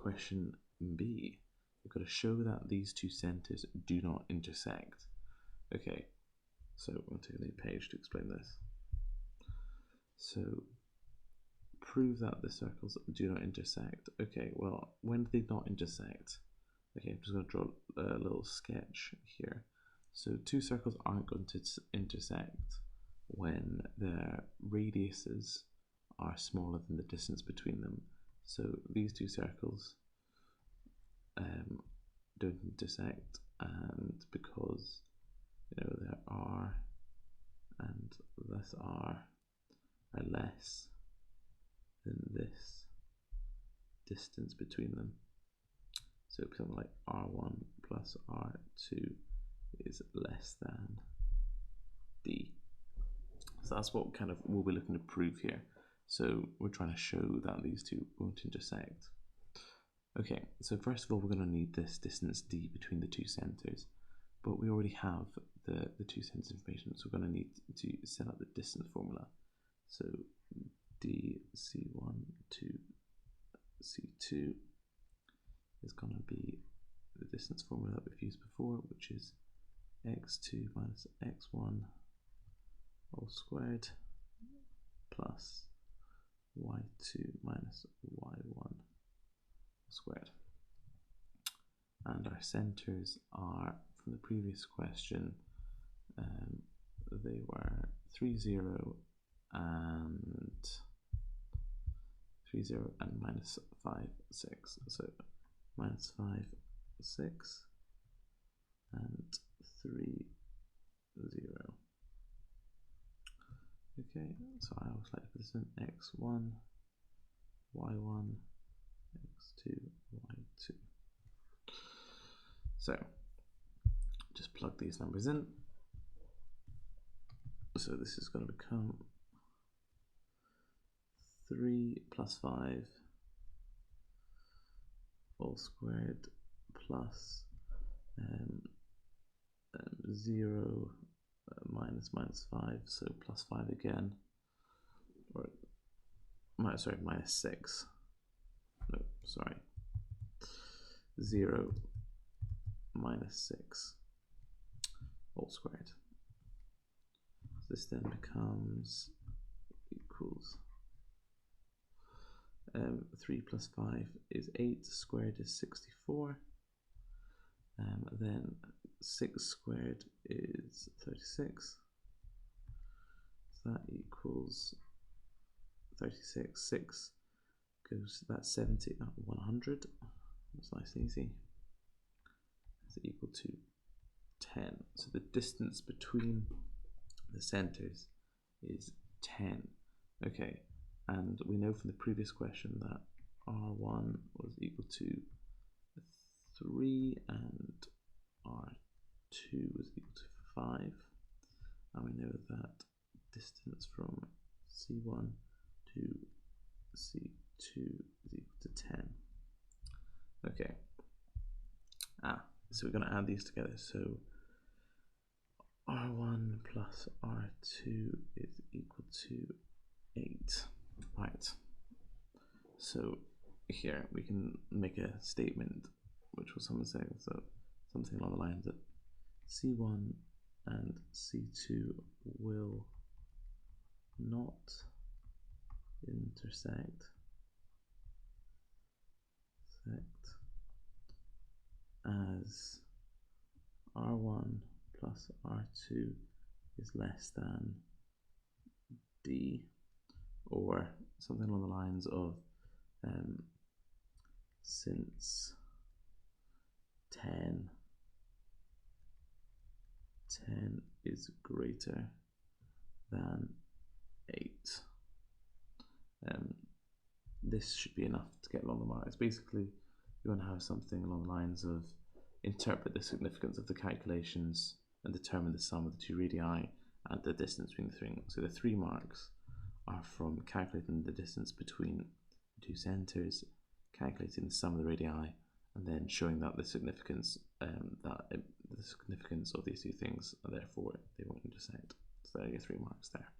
question B. You've got to show that these two centers do not intersect. Okay, so we'll take a new page to explain this. So prove that the circles do not intersect. Okay, well, when do they not intersect? Okay, I'm just going to draw a little sketch here. So two circles aren't going to intersect when their radiuses are smaller than the distance between them. So these two circles don't intersect, and because their r and this r are less than this distance between them. So it'll be something like r1 plus r2 is less than d. So that's what kind of we'll be looking to prove here. So we're trying to show that these two won't intersect. Okay, so first of all, we're going to need this distance d between the two centers, but we already have the two centers information, so we're going to need to set up the distance formula. So d c1 to c2 is going to be the distance formula that we've used before, which is x2 minus x1 all squared plus y2 minus y1 squared. And our centers are, from the previous question, they were 3, 0 and minus 5, 6. So minus 5, 6 and 3, 0. Okay, so I always like to put this in x1, y1, x2, y2. So just plug these numbers in. So this is going to become 3 plus 5 all squared plus 0 minus 5, so plus 5 again, or sorry, minus 6. No, sorry. 0 minus 6 all squared. This then becomes equals 3 plus 5 is 8, squared is 64, then 6 squared is 36, so that equals 36, 6 goes, that's 70, 100, that's nice and easy, is equal to 10. So the distance between the centers is 10. Okay, and we know from the previous question that R1 was equal to 3 and R2 was equal to 5, and we know that distance from C1 to C2 is equal to 10. Okay, so we're going to add these together. So R1 plus R2 is equal to 8. Right, so here we can make a statement which was someone saying, so something along the lines that C1 and C2 will not intersect as R1 plus R2 is less than D, or something along the lines of since 10 is greater than 8. This should be enough to get along the marks. Basically, you want to have something along the lines of interpret the significance of the calculations and determine the sum of the two radii and the distance between the three. So the 3 marks are from calculating the distance between the two centers, calculating the sum of the radii, and then showing that the significance of these two things, and therefore they won't intersect. So there are your 3 marks there.